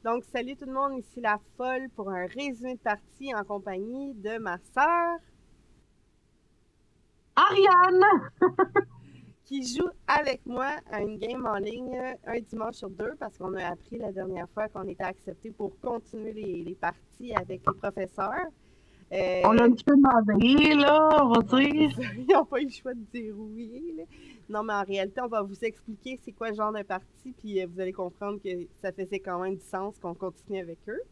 Donc, salut tout le monde, ici la folle pour un résumé de partie en compagnie de ma sœur Ariane! qui joue avec moi à une game en ligne un dimanche sur deux parce qu'on a appris la dernière fois qu'on était accepté pour continuer les parties avec les professeurs. On l'a Euh, un petit peu demandé, là, on va ouais, c'est dire. ça. Ils n'ont pas eu le choix de dire oui, là. Non, mais en réalité, on va vous expliquer c'est quoi le genre de partie, puis vous allez comprendre que ça faisait quand même du sens qu'on continue avec eux.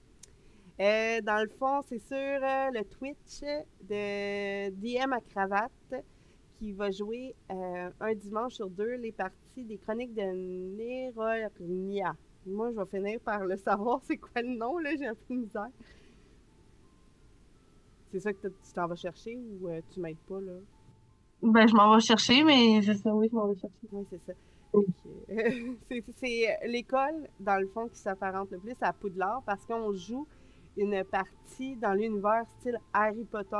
Dans le fond, c'est sur le Twitch de DM à Cravate qui va jouer un dimanche sur deux les parties des chroniques de Nerolnia. Moi, je vais finir par le savoir c'est quoi le nom, là, j'ai un peu de misère. C'est ça que tu t'en vas chercher ou tu m'aides pas, là? Ben, je m'en vais chercher, mais c'est ça, oui, je m'en vais chercher. Oui, c'est ça. Fait que, c'est l'école, dans le fond, qui s'apparente le plus à Poudlard parce qu'on joue une partie dans l'univers style Harry Potter,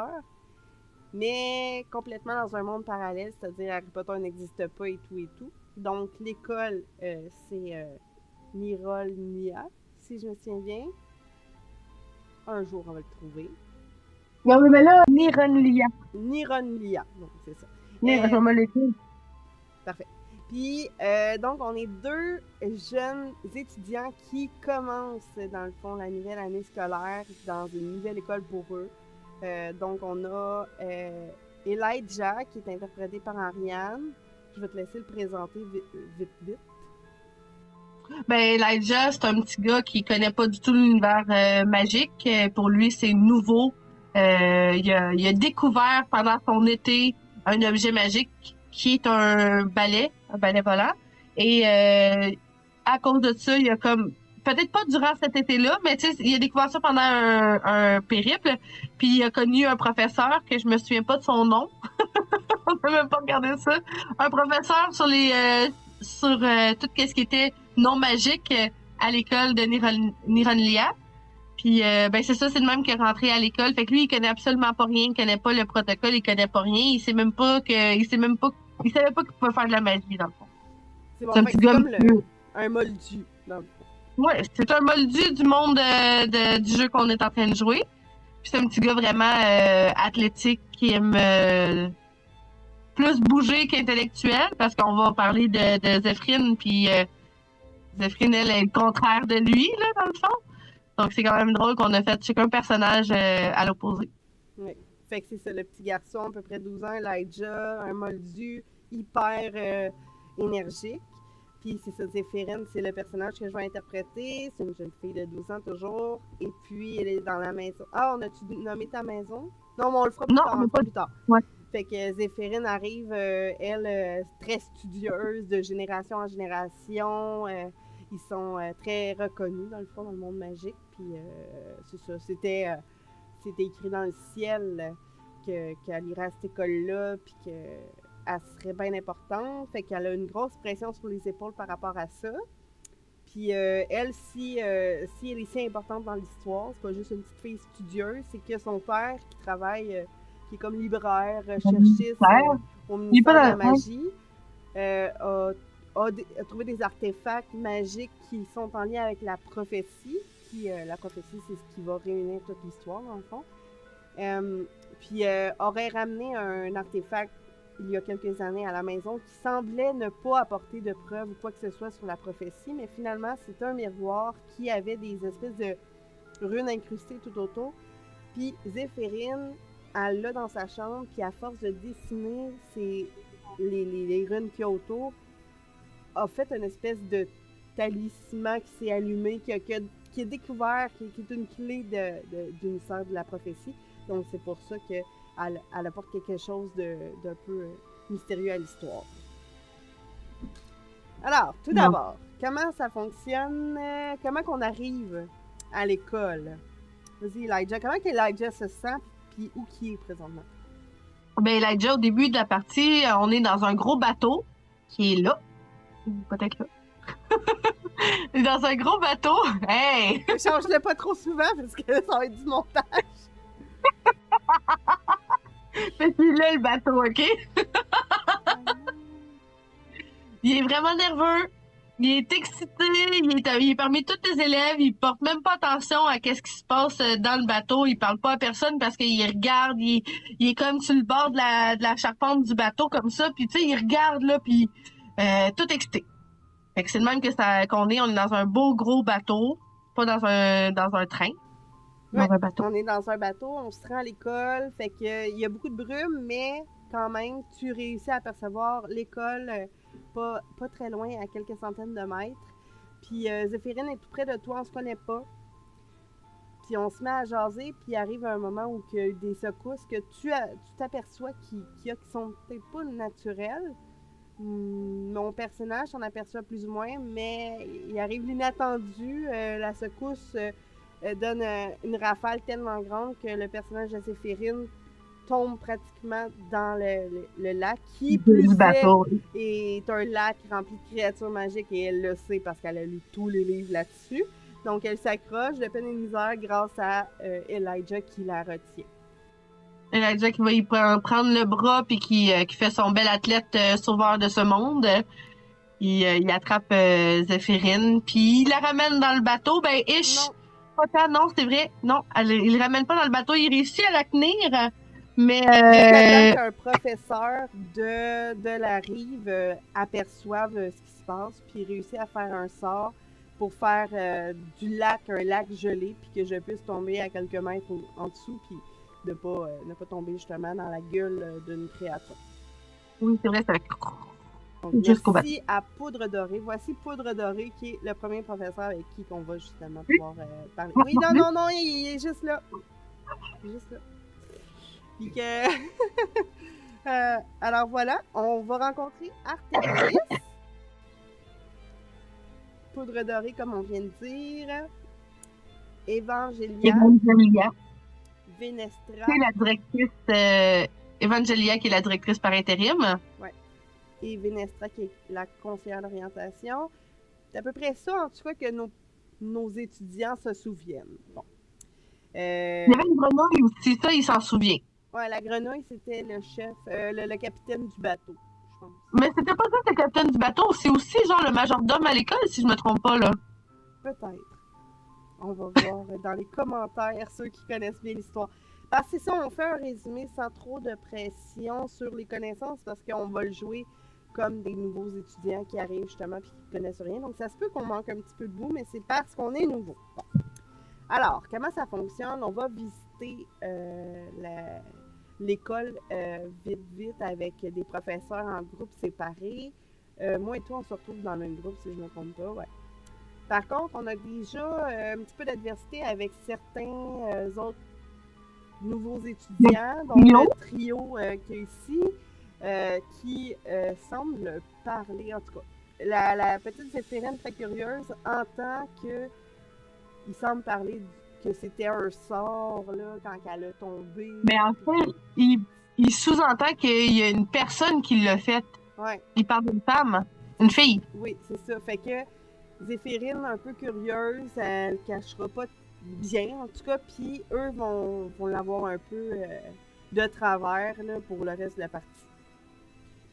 mais complètement dans un monde parallèle, c'est-à-dire Harry Potter n'existe pas et tout et tout. Donc l'école, c'est Nirolnia, si je me souviens bien. Un jour, on va le trouver. Non, mais là, Nironlia. Nironlia, donc c'est ça. Je vais me l'écrire. Parfait. Puis, donc, on est deux jeunes étudiants qui commencent, dans le fond, la nouvelle année scolaire dans une nouvelle école pour eux. Donc, on a Elijah, qui est interprété par Ariane. Je vais te laisser le présenter vite. Ben, Elijah, c'est un petit gars qui connaît pas du tout l'univers magique. Pour lui, c'est nouveau. Il a découvert pendant son été un objet magique qui est un balai volant. Et à cause de ça, il a comme peut-être pas durant cet été-là, mais tu sais, il a découvert ça pendant un périple. Puis il a connu un professeur que je me souviens pas de son nom. On peut même pas regarder ça. Un professeur sur tout ce qui était non magique à l'école de Nironlia. Puis ben c'est ça, c'est le même qui est rentré à l'école. Fait que lui, il connaît absolument pas rien, il connaît pas le protocole, il connaît pas rien. Il savait pas qu'il pouvait faire de la magie dans le fond. C'est C'est bon, un fait petit que c'est gars comme monsieur. un moldu. Donc, Ouais, c'est un moldu du monde du jeu qu'on est en train de jouer. Puis c'est un petit gars vraiment athlétique qui aime plus bouger qu'intellectuel parce qu'on va parler de Zephrine puis Zephrine elle est le contraire de lui là dans le fond. Donc c'est quand même drôle qu'on a fait chacun personnage à l'opposé. ouais. Fait que c'est ça, le petit garçon, à peu près 12 ans, Elijah, un moldu hyper énergique. Puis c'est ça, Zéphirine, c'est le personnage que je vais interpréter. C'est une jeune fille de 12 ans toujours. Et puis elle est dans la maison. Ah, on a-tu nommé ta maison? Non, mais on le fera plus Non, tard, on on le n'a fera pas. plus tard. Ouais. Fait que Zéphirine arrive, elle, très studieuse de génération en génération. Ils sont très reconnus, dans le fond, dans le monde magique. Puis c'est ça, c'était écrit dans le ciel qu'elle irait à cette école-là, puis qu'elle serait bien importante. Fait qu'elle a une grosse pression sur les épaules par rapport à ça. Puis elle, si elle est si importante dans l'histoire, c'est pas juste une petite fille studieuse, c'est que son père qui travaille, qui est comme libraire, recherchiste au Il est pas ministère de la dans ouais. magie, a a trouvé des artefacts magiques qui sont en lien avec la prophétie. Qui, la prophétie, c'est ce qui va réunir toute l'histoire, dans le fond. Puis aurait ramené un artefact il y a quelques années à la maison qui semblait ne pas apporter de preuves ou quoi que ce soit sur la prophétie, mais finalement, c'était un miroir qui avait des espèces de runes incrustées tout autour. Puis Zéphirine, elle l'a dans sa chambre, puis à force de dessiner les runes qu'il y a autour, a fait une espèce de talisman qui s'est allumé, qui est découvert, qui est une clé du mystère de la prophétie. Donc c'est pour ça qu'elle apporte quelque chose d'un peu mystérieux à l'histoire. Alors, tout Non. d'abord, comment ça fonctionne? Comment qu'on arrive à l'école? Vas-y, Elijah. Comment qu'Elijah se sent, puis où qui est présentement? Ben Elijah, au début de la partie, on est dans un gros bateau qui est là. Ou peut-être là. Dans un gros bateau. Hey! Change-le pas trop souvent parce que ça va être du montage. C'est là le bateau, OK? Il est vraiment nerveux. Il est excité, il est parmi tous les élèves, il porte même pas attention à qu'est-ce qui se passe dans le bateau, il parle pas à personne parce qu'il regarde, il est comme sur le bord de la charpente du bateau comme ça, puis tu sais, il regarde là, puis tout excité. Fait que c'est le même que ça qu'on est, on est dans un beau gros bateau, pas dans un train, Ouais, dans un bateau. on est dans un bateau, on se rend à l'école, fait que il y a beaucoup de brume, mais quand même, tu réussis à apercevoir l'école pas très loin, à quelques centaines de mètres. Puis Zéphirine est tout près de toi, on se connaît pas. Puis on se met à jaser, puis arrive un moment où il y a eu des secousses que tu t'aperçois qu'il y a qui sont peut-être pas naturelles. Mon personnage s'en aperçoit plus ou moins, mais il arrive l'inattendu. La secousse donne une rafale tellement grande que le personnage de Zéphirine tombe pratiquement dans le lac, qui plus est un lac rempli de créatures magiques, et elle le sait parce qu'elle a lu tous les livres là-dessus. Donc elle s'accroche de peine et de misère grâce à Elijah qui la retient. Elijah qui va y prendre le bras puis qui fait son bel athlète sauveur de ce monde. Il attrape Zéphirine puis il la ramène dans le bateau. Ben Non. Pas tant, non, c'est vrai. Non, il le ramène pas dans le bateau, il réussit à la tenir. Mais jusqu'à temps qu'un professeur de la rive aperçoive ce qui se passe, puis réussit à faire un sort pour faire du lac un lac gelé, puis que je puisse tomber à quelques mètres en dessous, puis ne pas tomber justement dans la gueule d'une créature. Oui, c'est vrai, ça donc, merci à Poudre Dorée. Voici Poudre Dorée, qui est le premier professeur avec qui on va justement pouvoir parler. Oui, non, il est juste là. Il est juste là. Puis que... alors voilà, on va rencontrer Artemis. Poudre Dorée, comme on vient de dire. Evangelia. Venestra. C'est la directrice... Evangelia, qui est la directrice par intérim. Ouais. Et Venestra, qui est la conseillère d'orientation. C'est à peu près ça, en tout cas, que nos étudiants se souviennent. Bon. Il y avait une grenouille aussi, ça, il s'en souvient. Ouais, la grenouille, c'était le chef, le capitaine du bateau, je pense. Mais c'était pas ça, le capitaine du bateau, c'est aussi genre le majordome à l'école, si je me trompe pas, là. Peut-être. On va voir dans les commentaires ceux qui connaissent bien l'histoire. Parce que c'est ça, on fait un résumé sans trop de pression sur les connaissances parce qu'on va le jouer comme des nouveaux étudiants qui arrivent justement et qui ne connaissent rien. Donc ça se peut qu'on manque un petit peu de bout, mais c'est parce qu'on est nouveau. Bon. Alors, comment ça fonctionne? On va visiter l'école vite avec des professeurs en groupes séparés. Moi et toi, on se retrouve dans le même groupe, si je ne me trompe pas. Ouais. Par contre, on a déjà un petit peu d'adversité avec certains autres nouveaux étudiants, donc le trio qui est ici, qui semble parler, en tout cas. La petite Zéphirine, très curieuse, entend que il semble parler que c'était un sort là, quand elle a tombé. Mais en fait, il sous-entend qu'il y a une personne qui l'a fait. Ouais. Il parle d'une femme, une fille. Oui, c'est ça. Fait que Zéphirine, un peu curieuse, elle ne cachera pas bien, en tout cas, puis eux vont l'avoir un peu de travers là, pour le reste de la partie.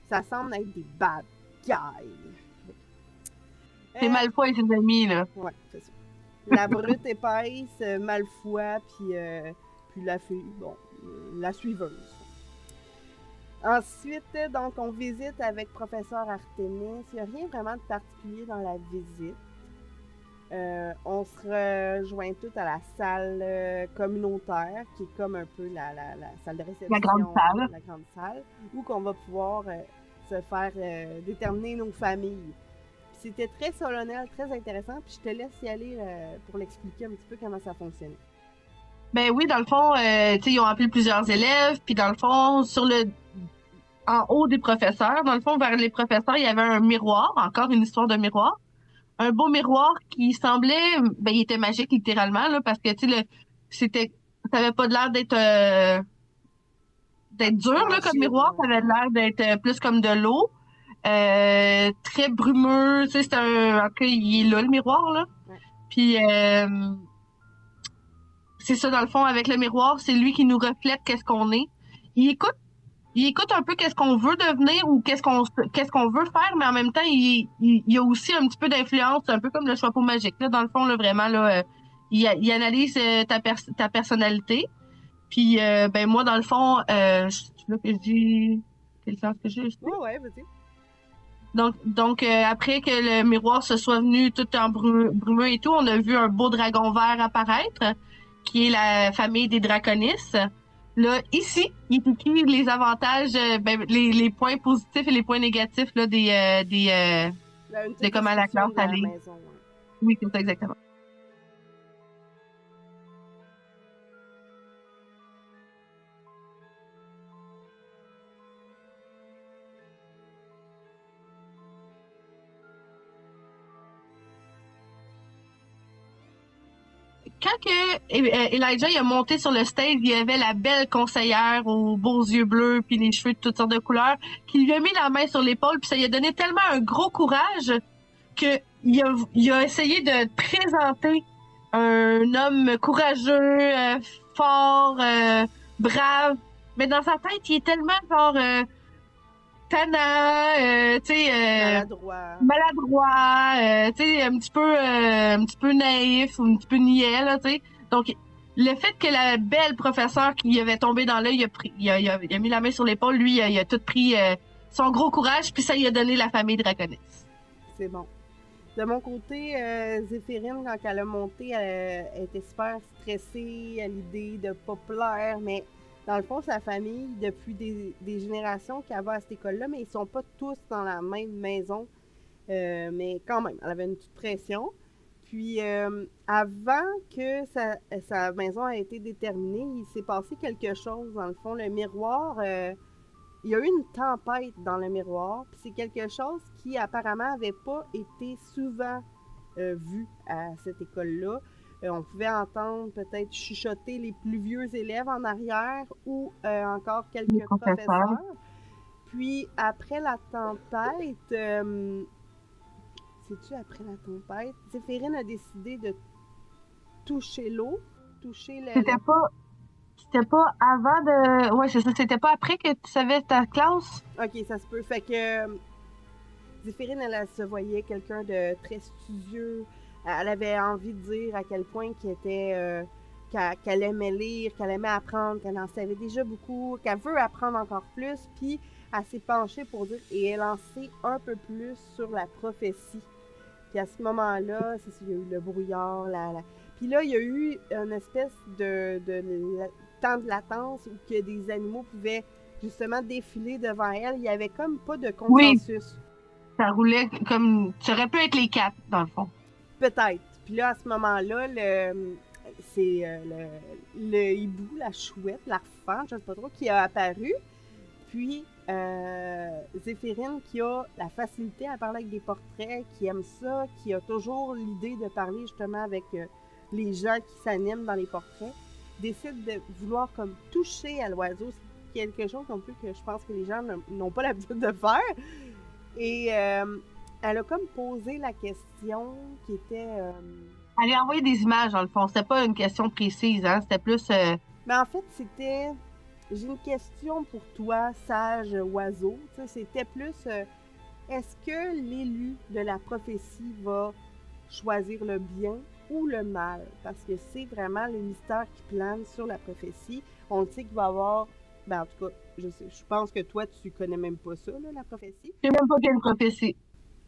Ça semble être des bad guys. C'est Malfoy et ses amis, là. Ouais, c'est ça. La brute épaisse, Malfoy, puis la fille, bon, la suiveuse. Ensuite, donc, on visite avec professeur Artemis. Il n'y a rien vraiment de particulier dans la visite. On se rejoint toutes à la salle communautaire, qui est comme un peu la salle de réception. La grande salle. Où qu'on va pouvoir se faire déterminer nos familles. C'était très solennel, très intéressant. Puis je te laisse y aller pour l'expliquer un petit peu comment ça fonctionnait. Ben oui, dans le fond, ils ont appelé plusieurs élèves. Puis dans le fond, en haut des professeurs, dans le fond, vers les professeurs, il y avait un miroir, encore une histoire de miroir. Un beau miroir qui semblait, ben il était magique littéralement là, parce que tu sais ça avait pas l'air d'être dur là comme miroir, ça avait l'air d'être plus comme de l'eau, très brumeux, tu sais c'est il est là le miroir là. Ouais. Puis c'est ça dans le fond avec le miroir, c'est lui qui nous reflète qu'est-ce qu'on est. Il écoute il écoute un peu qu'est-ce qu'on veut devenir ou qu'est-ce qu'on veut faire, mais en même temps, il y a aussi un petit peu d'influence, un peu comme le chapeau magique. Là, dans le fond, là, vraiment, là, il analyse ta personnalité. Puis, ben moi, dans le fond, là que je dis quelle chance que j'ai. Ouais, ouais, vas-y. Donc après que le miroir se soit venu tout en brumeux et tout, on a vu un beau dragon vert apparaître, qui est la famille des draconis. Là, ici, il est écrit les avantages, les points positifs et les points négatifs là, Là, une de petite comment la description classe de la allait. maison. Ouais. Oui, c'est ça, exactement. Quand que Elijah il a monté sur le stage, il y avait la belle conseillère aux beaux yeux bleus puis les cheveux de toutes sortes de couleurs qui lui a mis la main sur l'épaule puis ça lui a donné tellement un gros courage que il a essayé de présenter un homme courageux, fort, brave, mais dans sa tête, il est tellement genre tannant, tu sais, Maladroit. maladroit, tu sais, un petit peu naïf ou un petit peu niais, là, tu sais. Donc, le fait que la belle professeure qui avait tombé dans l'œil, il a mis la main sur l'épaule, lui, il a tout pris son gros courage, puis ça lui a donné la famille Draconis. C'est bon. De mon côté, Zéphirine, quand elle a monté, elle était super stressée à l'idée de pas plaire, mais dans le fond, sa famille, depuis des générations qu'elle va à cette école-là, mais ils sont pas tous dans la même maison. Mais quand même, elle avait une petite pression. Puis, avant que sa maison ait été déterminée, il s'est passé quelque chose. Dans le fond, le miroir, il y a eu une tempête dans le miroir. Puis c'est quelque chose qui apparemment n'avait pas été souvent vu à cette école-là. On pouvait entendre peut-être chuchoter les plus vieux élèves en arrière ou encore quelques professeurs. Puis après la tempête, sais-tu, après la tempête, Zéphirine a décidé de toucher l'eau, toucher le... C'était pas avant de... Ouais, c'est ça. C'était pas après que tu savais ta classe? Ok, ça se peut. Fait que Zéphirine, elle se voyait quelqu'un de très studieux. Elle avait envie de dire à quel point qu'elle aimait lire, qu'elle aimait apprendre, qu'elle en savait déjà beaucoup, qu'elle veut apprendre encore plus. Puis elle s'est penchée pour dire, et elle en sait un peu plus sur la prophétie. Puis à ce moment-là, c'est il y a eu le brouillard, Puis là, il y a eu une espèce de temps de latence où que des animaux pouvaient justement défiler devant elle. Il y avait comme pas de consensus. Oui, ça roulait comme... Ça aurait pu être les quatre, dans le fond. Peut-être. Puis là, à ce moment-là, c'est le hibou, la chouette, l'arfan, je ne sais pas trop, qui a apparu. Puis, Zéphirine, qui a la facilité à parler avec des portraits, qui aime ça, qui a toujours l'idée de parler justement avec les gens qui s'animent dans les portraits, décide de vouloir comme toucher à l'oiseau. C'est quelque chose non plus que je pense que les gens n'ont pas l'habitude de faire. Et elle a comme posé la question qui était... Elle a envoyé des images, dans le fond. C'était pas une question précise, hein? C'était plus... Mais en fait, c'était... J'ai une question pour toi, sage oiseau. C'était plus... est-ce que l'élu de la prophétie va choisir le bien ou le mal? Parce que c'est vraiment le mystère qui plane sur la prophétie. On le sait qu'il va y avoir... Ben, en tout cas, je pense que toi, tu connais même pas ça, là, la prophétie. Je sais même pas quelle prophétie.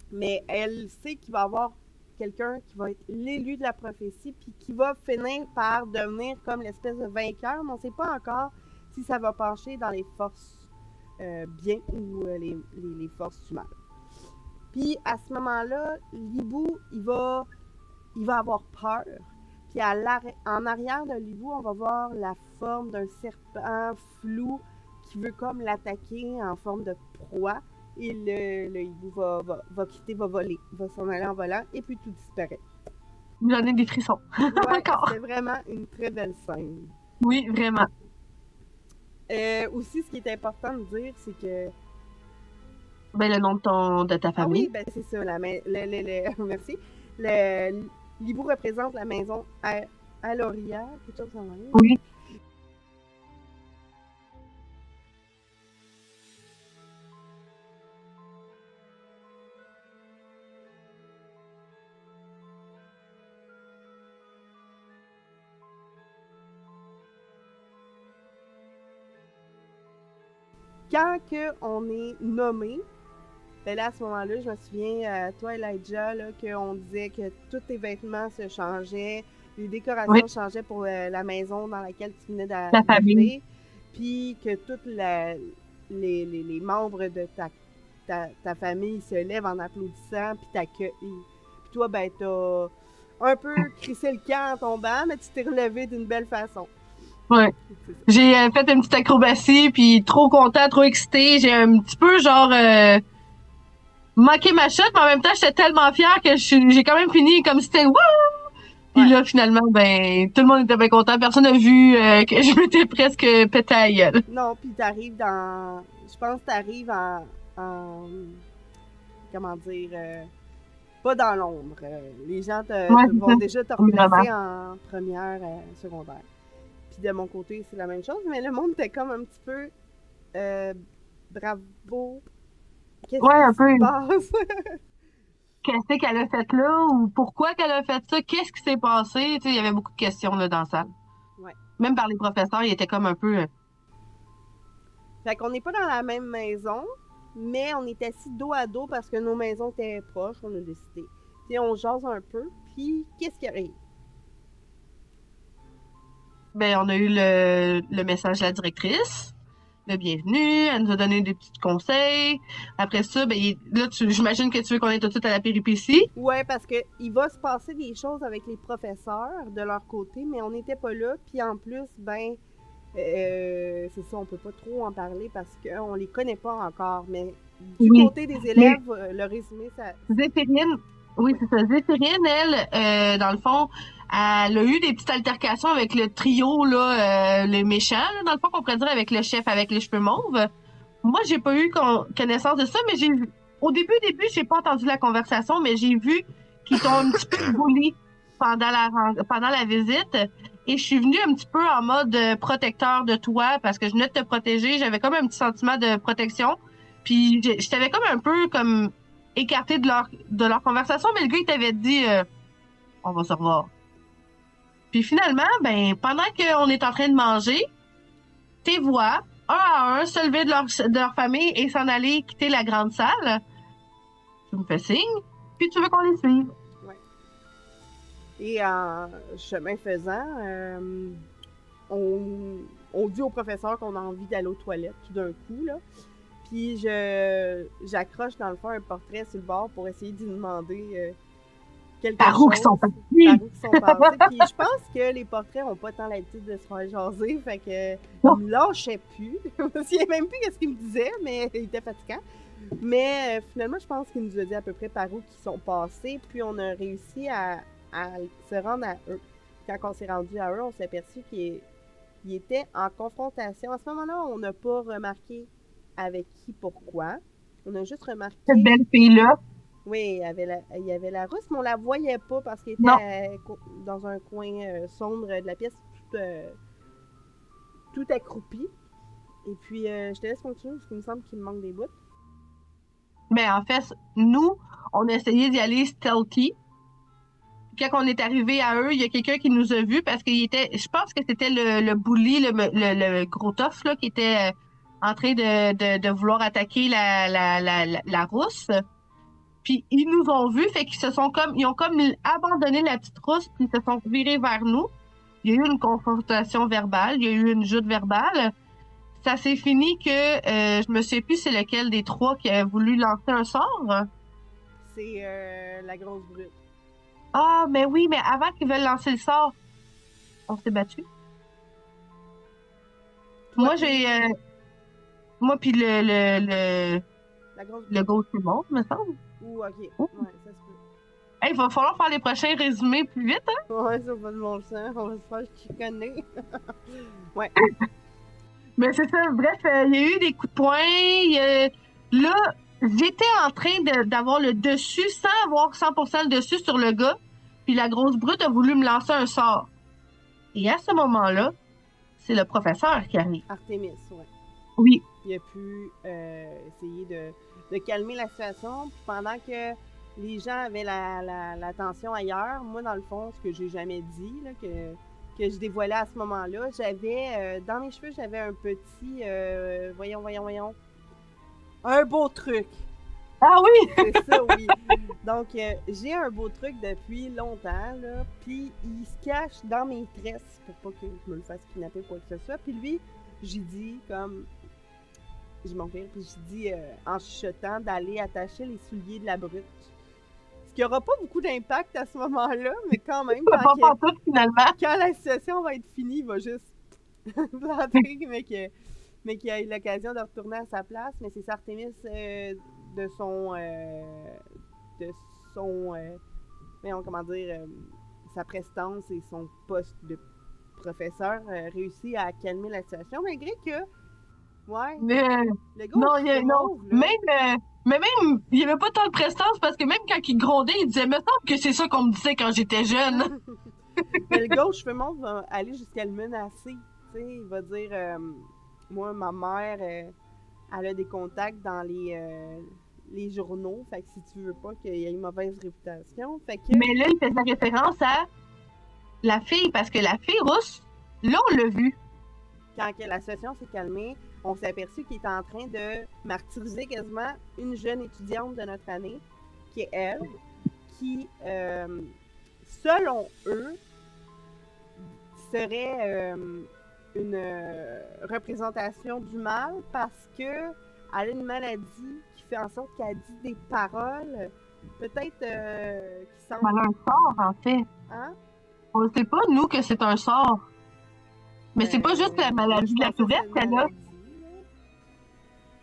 Mais elle sait qu'il va y avoir quelqu'un qui va être l'élu de la prophétie, puis qui va finir par devenir comme l'espèce de vainqueur, mais on ne sait pas encore si ça va pencher dans les forces bien ou les forces du mal. Puis à ce moment-là, l'hibou, il va avoir peur. Puis en arrière de l'hibou, on va voir la forme d'un serpent flou qui veut comme l'attaquer en forme de proie. Et le hibou va quitter, va voler, va s'en aller en volant, et puis tout disparaît. J'en ai des frissons. Ouais, Encore. c'est vraiment une très belle scène. Oui, vraiment. Aussi, ce qui est important de dire, c'est que... Ben, le nom de ta famille. Ah oui, ben c'est ça. Merci. L'hibou représente la maison Aloria, quelque chose en anglais. Oui. quand on est nommé, ben là, à ce moment-là, je me souviens, toi, Elijah, là, qu'on disait que tous tes vêtements se changeaient, les Oui, décorations changeaient pour la maison dans laquelle tu venais la famille. d'arriver, puis que tous les membres de ta famille se lèvent en applaudissant, puis t'accueillent. Puis toi, ben, t'as un peu crissé le camp en tombant, mais tu t'es relevé d'une belle façon. Ouais. C'est ça. J'ai fait une petite acrobatie, puis trop content, trop excité. J'ai un petit peu, genre, manqué ma chute, mais en même temps, j'étais tellement fière que j'ai quand même fini comme si c'était wouh! Puis Ouais. là, finalement, ben, tout le monde était bien content. Personne n'a vu que je m'étais presque pété à la gueule. Non, puis t'arrives dans... Je pense que t'arrives en comment dire... pas dans l'ombre. Les gens Ouais, c'est ça. vont déjà te Vraiment. replacer en première secondaire. Puis de mon côté, c'est la même chose, mais le monde était comme un petit peu bravo. Qu'est-ce Ouais, qui un se peu. passe? Qu'est-ce qu'elle a fait là ou pourquoi qu'elle a fait ça? Qu'est-ce qui s'est passé? Tu sais, il y avait beaucoup de questions là, dans la salle. Ouais. Même par les professeurs, ils étaient comme un peu. Fait qu'on n'est pas dans la même maison, mais on est assis dos à dos parce que nos maisons étaient proches, on a décidé. Puis on jase un peu, puis qu'est-ce qui arrive? Ben, on a eu le message de la directrice. Le bienvenue, elle nous a donné des petits conseils. Après ça, ben, là, j'imagine que tu veux qu'on aille tout de suite à la péripétie. Ouais, parce que il va se passer des choses avec les professeurs de leur côté, mais on n'était pas là. Puis en plus, ben, c'est ça, on peut pas trop en parler parce qu'on les connaît pas encore. Mais du Oui. côté des Mais élèves, le résumé, ça. Zéphirine, oui, Oui. c'est ça. Zéphirine, elle, dans le fond, elle a eu des petites altercations avec le trio, là, les méchants, là, dans le fond, qu'on pourrait dire avec le chef avec les cheveux mauves. Moi, j'ai pas eu connaissance de ça, mais au début, j'ai pas entendu la conversation, mais j'ai vu qu'ils t'ont un petit peu bully pendant la visite. Et je suis venue un petit peu en mode protecteur de toi parce que je venais de te protéger. J'avais comme un petit sentiment de protection. Puis je t'avais comme un peu comme écarté de leur conversation, mais le gars, il t'avait dit on va se revoir. Puis finalement, ben, pendant qu'on est en train de manger, tes voix, un à un, se lever de leur famille et s'en aller quitter la grande salle. Tu me fais signe, puis tu veux qu'on les suive. Ouais. Et en chemin faisant, on dit au professeur qu'on a envie d'aller aux toilettes tout d'un coup, là. Puis j'accroche dans le fond un portrait sur le bord pour essayer d'y demander quelque Par où qu'ils sont chose par partis? où ils sont passés. Puis je pense que les portraits n'ont pas tant l'habitude de se faire jaser, fait que ils me lâchaient plus. Je me souviens même plus ce qu'ils me disaient, mais il était fatigant. Mais finalement, je pense qu'il nous a dit à peu près par où ils sont passés, puis on a réussi à se rendre à eux. Quand on s'est rendu à eux, on s'est aperçu qu'ils étaient en confrontation. À ce moment-là, on n'a pas remarqué avec qui, pourquoi. On a juste Cette remarqué, belle fille-là. oui, il y avait la rousse, mais on la voyait pas parce qu'elle Non. était dans un coin sombre de la pièce, tout accroupi. Et puis, je te laisse continuer parce qu'il me semble qu'il me manque des bouts. Mais en fait, nous, on a essayé d'y aller stealthy. Quand on est arrivé à eux, il y a quelqu'un qui nous a vus parce qu'il était, je pense que c'était le bully, le gros tough, là, qui était en train de vouloir attaquer la rousse. Puis ils nous ont vus, fait qu'ils ils ont comme abandonné la petite rousse, puis ils se sont virés vers nous. Il y a eu une confrontation verbale, il y a eu une joute verbale. Ça s'est fini que je me sais plus c'est lequel des trois qui a voulu lancer un sort. C'est la grosse brute. Ah, mais oui, mais avant qu'ils veulent lancer le sort, on s'est battu. Toi, Moi, puis moi puis la grosse le brute. ghost, c'est bon, me semble. Ou, ok, Oh. ouais, ça se peut. Hey, il va falloir faire les prochains résumés plus vite, hein? Ouais, ça va de mon sang. On va se faire chicaner. Ouais. Mais c'est ça, bref, il y a eu des coups de poing. Là, j'étais en train d'avoir le dessus sans avoir 100% le dessus sur le gars. Puis la grosse brute a voulu me lancer un sort. Et à ce moment-là, c'est le professeur qui arrive. Artemis, ouais. Oui, Il a pu essayer de calmer la situation. Puis pendant que les gens avaient la tension ailleurs, moi, dans le fond, ce que j'ai jamais dit, là, que que je dévoilais à ce moment-là. J'avais, dans mes cheveux, j'avais un petit, voyons, un beau truc. Ah oui! C'est ça, oui. Donc, j'ai un beau truc depuis longtemps, là, puis il se cache dans mes tresses pour pas que je me le fasse kidnapper ou quoi que ce soit. Puis lui, j'ai dit, comme, je m'en vais, puis j'ai dit, en chuchotant, d'aller attacher les souliers de la brute. Ce qui aura pas beaucoup d'impact à ce moment-là, mais quand même, quand la session va être finie, il va juste planter, mais qu'il ait l'occasion de retourner à sa place. Mais c'est Artemis de son comment dire, sa prestance et son poste de professeur réussit à calmer la situation, malgré que le gars mais même il n'y avait pas tant de prestance parce que même quand il grondait, il disait me semble que c'est ça qu'on me disait quand j'étais jeune. Mais le gars aux cheveux mauves va aller jusqu'à le menacer. Tu sais, il va dire moi, ma mère, elle a des contacts dans les journaux. Fait que si tu veux pas qu'il y ait une mauvaise réputation. Fait que... Mais là, il fait sa référence à la fille, parce que la fille rousse, là, on l'a vu. Quand la situation s'est calmée, on s'est aperçu qu'il était en train de martyriser quasiment une jeune étudiante de notre année, qui est elle, qui, selon eux, serait une représentation du mal parce que elle a une maladie qui fait en sorte qu'elle dit des paroles peut-être qui semblent... Elle a un sort, en fait. Hein? On ne sait pas, nous, que c'est un sort. Mais c'est pas juste la maladie de la tourette qu'elle a.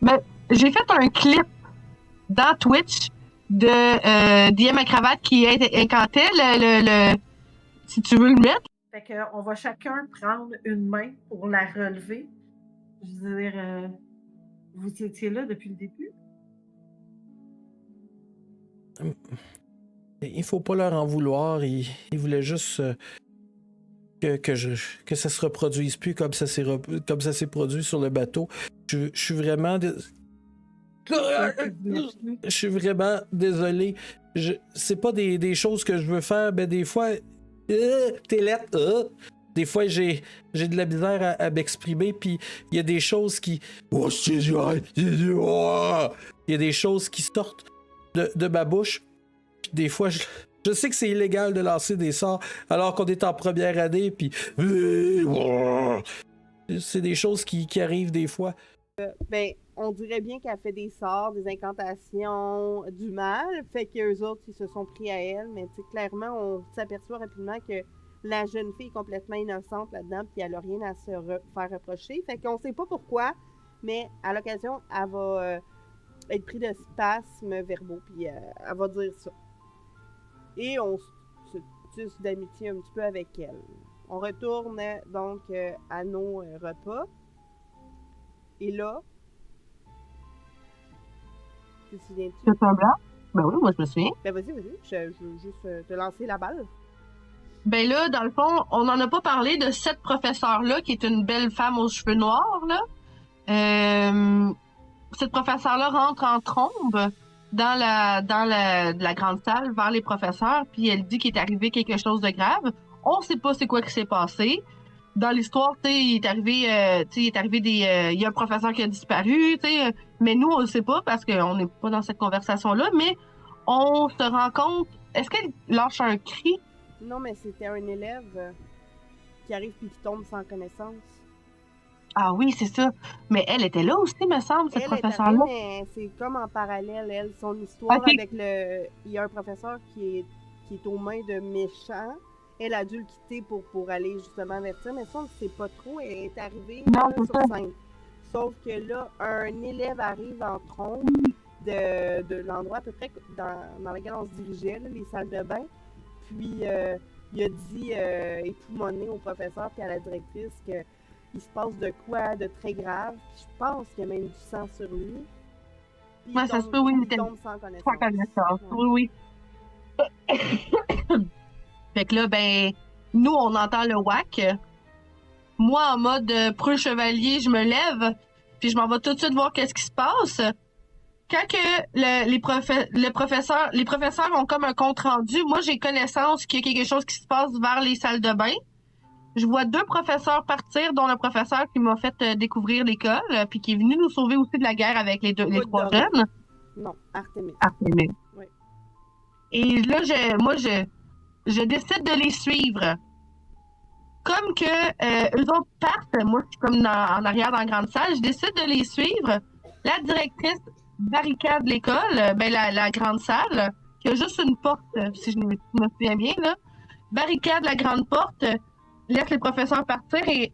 Mais j'ai fait un clip dans Twitch de DM à cravate qui incantait le si tu veux le mettre. Fait qu'on va chacun prendre une main pour la relever. Je veux dire, vous étiez là depuis le début? Il faut pas leur en vouloir. Ils voulaient juste que ça se reproduise plus comme ça s'est produit sur le bateau. Je suis vraiment... Je suis vraiment désolé. C'est pas des choses que je veux faire, mais des fois... t'es lettre. Des fois, j'ai de la misère à m'exprimer, puis il y a des choses qui... Il y a des choses qui sortent de ma bouche. Puis des fois, je sais que c'est illégal de lancer des sorts alors qu'on est en première année, puis... C'est des choses qui arrivent des fois. On dirait bien qu'elle fait des sorts, des incantations, du mal, fait qu'eux autres, ils se sont pris à elle, mais clairement, on s'aperçoit rapidement que la jeune fille est complètement innocente là-dedans, puis elle n'a rien à se faire reprocher, fait qu'on sait pas pourquoi, mais à l'occasion, elle va être prise de spasmes verbaux, puis elle va dire ça. Et on se tisse d'amitié un petit peu avec elle. On retourne donc à nos repas, et là, tu te souviens-tu? C'est un blanc? Ben oui, moi je me souviens. Ben vas-y, je veux juste te lancer la balle. Ben là, dans le fond, on n'en a pas parlé de cette professeure-là, qui est une belle femme aux cheveux noirs, là. Cette professeure-là rentre en trombe dans la grande salle vers les professeurs, puis elle dit qu'il est arrivé quelque chose de grave. On sait pas c'est quoi qui s'est passé. Dans l'histoire, tu sais, il y a un professeur qui a disparu, tu sais, mais nous, on le sait pas parce qu'on n'est pas dans cette conversation-là, mais on se rend compte, est-ce qu'elle lâche un cri? Non, mais c'était un élève qui arrive puis qui tombe sans connaissance. Ah oui, c'est ça. Mais elle était là aussi, me semble, cette professeure-là. Mais c'est comme en parallèle, son histoire avec le... Il y a un professeur qui est aux mains de méchants. Elle a dû le quitter pour aller justement avertir, mais ça, on ne sait pas trop. Elle est arrivée sur scène. Sauf que là, un élève arrive en trombe de l'endroit à peu près dans lequel on se dirigeait, là, les salles de bain. Puis, il a dit époumoné au professeur puis à la directrice qu'il se passe de quoi de très grave. Puis je pense qu'il y a même du sang sur lui. Puis ça se peut, oui, il tombe sans connaissance. Sans connaissance, oui. Fait que là, ben, nous, on entend le whack. Moi, en mode preux chevalier, je me lève, puis je m'en vais tout de suite voir qu'est-ce qui se passe. Quand que les professeurs ont comme un compte rendu, moi, j'ai connaissance qu'il y a quelque chose qui se passe vers les salles de bain. je vois 2 professeurs partir, dont le professeur qui m'a fait découvrir l'école, puis qui est venu nous sauver aussi de la guerre avec les 3 Doré. jeunes. Non, Artemis. Artemis. Oui. Et là, je décide de les suivre. Comme que eux autres partent, moi je suis comme en arrière dans la grande salle, je décide de les suivre. La directrice barricade l'école, la grande salle, qui a juste une porte, si je me souviens bien, là, barricade la grande porte, laisse les professeurs partir et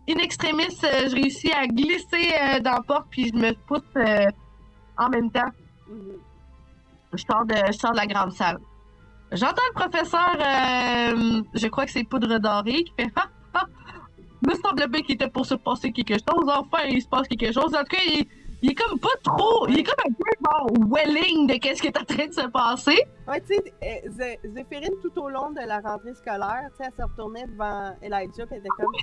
in extremis, je réussis à glisser dans la porte puis je me pousse en même temps. Mhm. Je sors de la grande salle. J'entends le professeur, je crois que c'est Poudre Dorée, qui fait « Ah, ah, me semble bien qu'il était pour se passer quelque chose. Enfin, il se passe quelque chose. » En tout cas, il est comme pas trop... Il est comme un peu bon, welling de qu'est-ce qui est en train de se passer. Ouais, tu sais, Zéphirine, tout au long de la rentrée scolaire, tu sais, elle se retournait devant Elijah, puis elle était comme...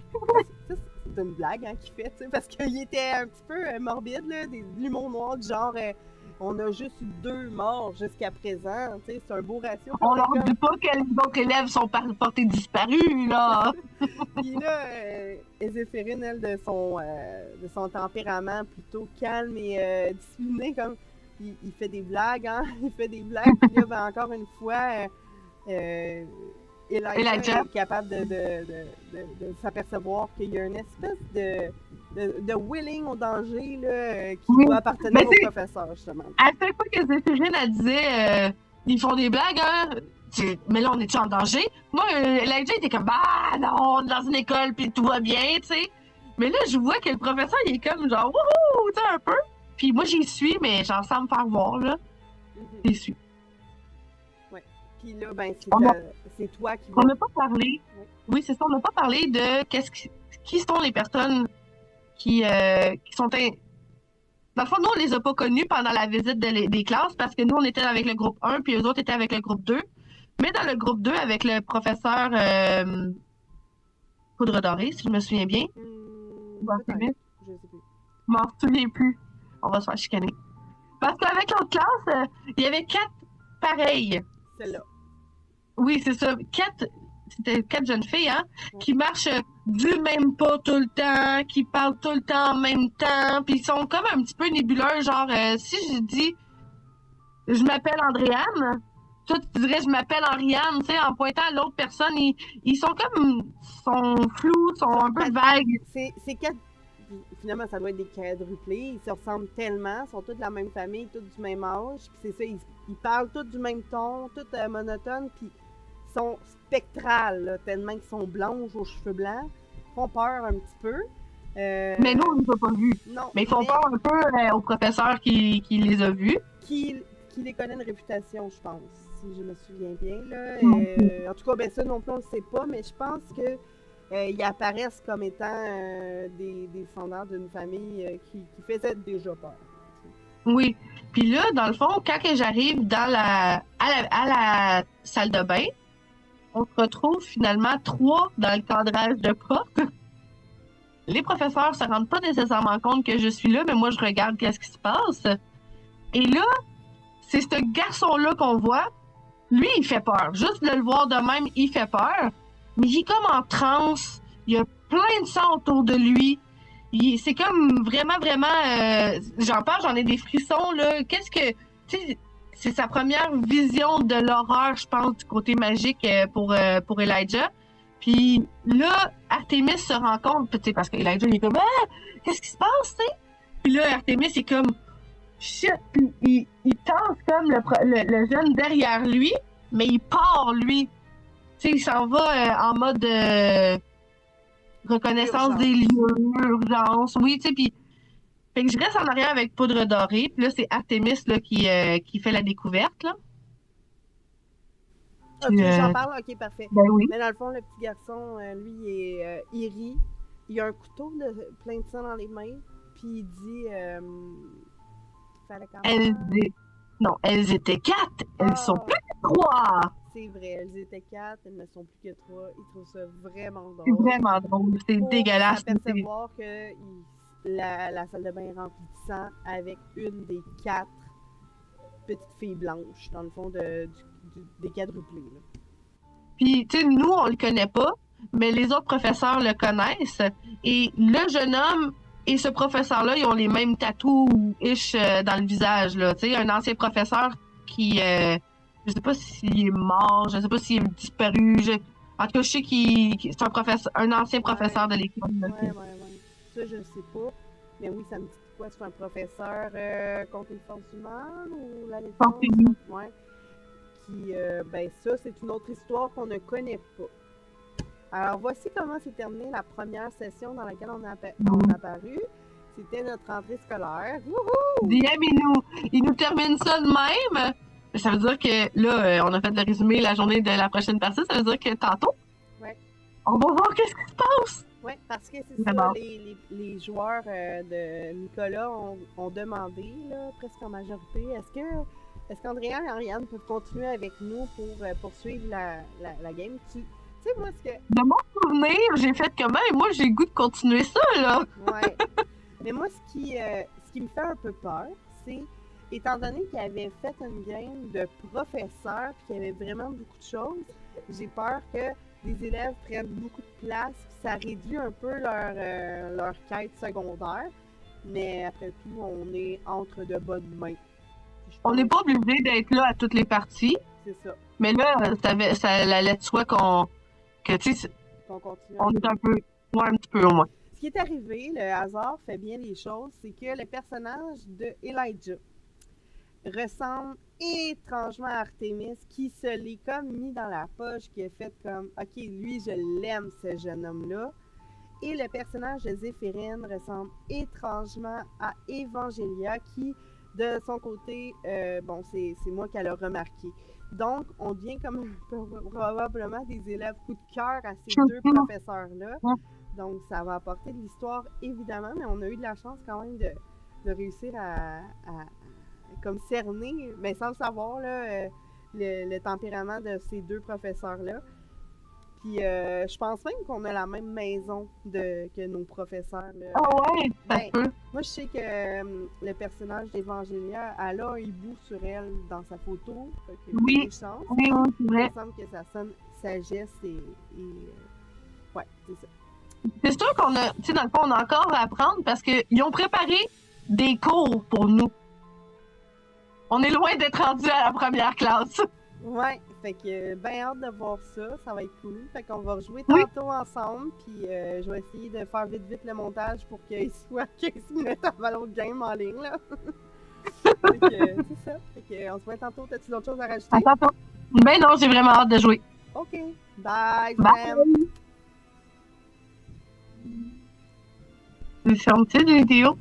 Ça, c'est une blague, hein, qu'il fait, tu sais, parce qu'il était un petit peu morbide, là, de l'humour noir, du genre... on a juste eu 2 morts jusqu'à présent, tu sais, c'est un beau ratio. On leur dit pas que les autres élèves sont portés disparus, là! Puis là, Zéphirine, elle, de son tempérament plutôt calme et discipliné, comme, il fait des blagues, hein, il fait des blagues, puis là, ben, encore une fois, Elijah est capable de s'apercevoir qu'il y a une espèce de willing au danger là, qui doit appartenir au professeur, justement. À chaque fois que Zéphirine, elle disait ils font des blagues, hein? Mais là, on est-tu en danger? Moi, Elijah était comme bah non, on est dans une école puis tout va bien, tu sais. Mais là, je vois que le professeur, il est comme genre wouhou, tu sais, un peu. Puis moi, j'y suis, mais genre sans me faire voir, là. J'y suis. Ouais. Puis là, ben, c'est toi qui On n'a pas parlé. Oui, c'est ça, on n'a pas parlé de qui sont les personnes qui sont... Dans le fond, nous, on les a pas connus pendant la visite des classes parce que nous, on était avec le groupe 1 puis eux autres étaient avec le groupe 2. Mais dans le groupe 2, avec le professeur Poudre Dorée, si je me souviens bien. Je sais plus. Je m'en souviens plus. On va se faire chicaner. Parce qu'avec l'autre classe, il y avait 4 pareils. Celle-là. Oui, c'est ça. C'était 4 jeunes filles, hein, qui marchent du même pas tout le temps, qui parlent tout le temps en même temps, puis ils sont comme un petit peu nébuleux, genre, si je dis « je m'appelle Andréane », toi, tu dirais « je m'appelle Henriane », tu sais, en pointant à l'autre personne, ils sont flous, sont un peu vagues. C'est 4... Finalement, ça doit être des quadruplés, ils se ressemblent tellement, ils sont tous de la même famille, tous du même âge, puis c'est ça, ils parlent tous du même ton, tous monotones, puis sont spectrales, là, tellement qu'ils sont blanches aux cheveux blancs, font peur un petit peu. Mais nous, on ne les a pas vus. Non, mais ils font peur un peu au professeur qui les a vus. Qui les connaît une réputation, je pense, si je me souviens bien. Là. En tout cas, ben ça non plus, on ne le sait pas, mais je pense que ils apparaissent comme étant des descendants d'une famille qui faisait déjà peur. Oui. Puis là, dans le fond, quand j'arrive à la salle de bain, on se retrouve finalement 3 dans le cadrage de porte. Les professeurs se rendent pas nécessairement compte que je suis là, mais moi, je regarde qu'est-ce qui se passe. Et là, c'est ce garçon-là qu'on voit. Lui, il fait peur. Juste de le voir de même, il fait peur. Mais il est comme en transe. Il y a plein de sang autour de lui. C'est comme vraiment, j'en parle, j'en ai des frissons, là. Qu'est-ce que... Tu sais, c'est sa première vision de l'horreur, je pense, du côté magique pour Elijah. Puis là, Artemis se rend compte, parce que Elijah, il est comme « Ah! Qu'est-ce qui se passe, tu sais? » Puis là, Artemis est comme « Shit! » Puis il tasse comme le jeune derrière lui, mais il part, lui. Tu sais, il s'en va en mode reconnaissance des lieux, urgence. Oui, tu sais, puis fait que je reste en arrière avec Poudre Dorée, puis là, c'est Artemis là, qui fait la découverte, là. Ok, j'en parle, ok, parfait. Ben oui. Mais dans le fond, le petit garçon, lui, il rit. Il a un couteau plein de sang dans les mains, puis il dit... fallait quand même... Elles étaient 4, elles sont plus que 3. C'est vrai, elles étaient 4, elles ne sont plus que 3. Ils trouvent ça vraiment drôle. C'est vraiment drôle, c'est dégueulasse. Il faut s'apercevoir que la salle de bain est remplie de sang avec une des 4 petites filles blanches, dans le fond des quadruplés. Là. Puis, tu sais, nous, on le connaît pas, mais les autres professeurs le connaissent. Et le jeune homme et ce professeur-là, ils ont les mêmes tatous-ish dans le visage. Là. Tu sais, un ancien professeur qui, je sais pas s'il est mort, je sais pas s'il est disparu. En tout cas, je sais qu'il c'est un ancien professeur de l'école. Ouais. Ça, je sais pas. Mais oui, ça me dit quoi? C'est un professeur contre les forces humaines ou la défense? Ouais. Qui, ben ça, c'est une autre histoire qu'on ne connaît pas. Alors, voici comment s'est terminée la première session dans laquelle on a apparu. C'était notre rentrée scolaire. Wouhou! DM, il nous termine ça de même. Ça veut dire que là, on a fait le résumé la journée de la prochaine partie. Ça veut dire que tantôt, on va voir qu'est-ce qui se passe. Oui, parce que c'est ça, les joueurs de Nicolas ont demandé, là, presque en majorité, est-ce qu'Andréa et Ariane peuvent continuer avec nous pour poursuivre la game? Tu sais, moi, ce que... De mon souvenir, j'ai fait comment? Et moi, j'ai le goût de continuer ça, là. Ouais. Mais moi, ce qui me fait un peu peur, c'est, étant donné qu'il avait fait une game de professeurs puis qu'il y avait vraiment beaucoup de choses, j'ai peur que les élèves prennent beaucoup de place puis ça réduit un peu leur quête secondaire. Mais après tout, on est entre de bonnes mains. On n'est pas obligé d'être là à toutes les parties. C'est ça. Mais là, ça allait de soi qu'on continue. On est un petit peu au moins. Ce qui est arrivé, le hasard fait bien les choses, c'est que le personnage de Elijah ressemble étrangement à Artemis, qui se l'est comme mis dans la poche, qui a fait comme, ok, lui, je l'aime, ce jeune homme-là. Et le personnage de Zéphirine ressemble étrangement à Evangelia, qui, de son côté, bon, c'est moi qu'elle a remarqué. Donc, on devient comme probablement des élèves coup de cœur à ces deux professeurs-là. Donc, ça va apporter de l'histoire, évidemment, mais on a eu de la chance quand même de réussir à comme cerner, mais sans le savoir, là, le tempérament de ces deux professeurs-là. Puis, je pense même qu'on a la même maison que nos professeurs. Ah ouais, ça peut. Moi, je sais que le personnage d'Evangelia, elle a un hibou sur elle dans sa photo. Oui, c'est vrai. Il me semble que ça sonne sagesse et ouais, c'est ça. C'est sûr qu'on a, tu sais, dans le fond, on a encore à apprendre parce qu'ils ont préparé des cours pour nous. On est loin d'être rendu à la première classe. Ouais, fait que ben hâte de voir ça, ça va être cool. Fait qu'on va rejouer tantôt ensemble, puis je vais essayer de faire vite le montage pour qu'il soit 15 minutes avant l'autre game en ligne, là. Fait que c'est ça, fait que on se voit tantôt. T'as-tu d'autres choses à rajouter? À tantôt. Ben non, j'ai vraiment hâte de jouer. Ok, bye! Je ferme-tu la vidéo?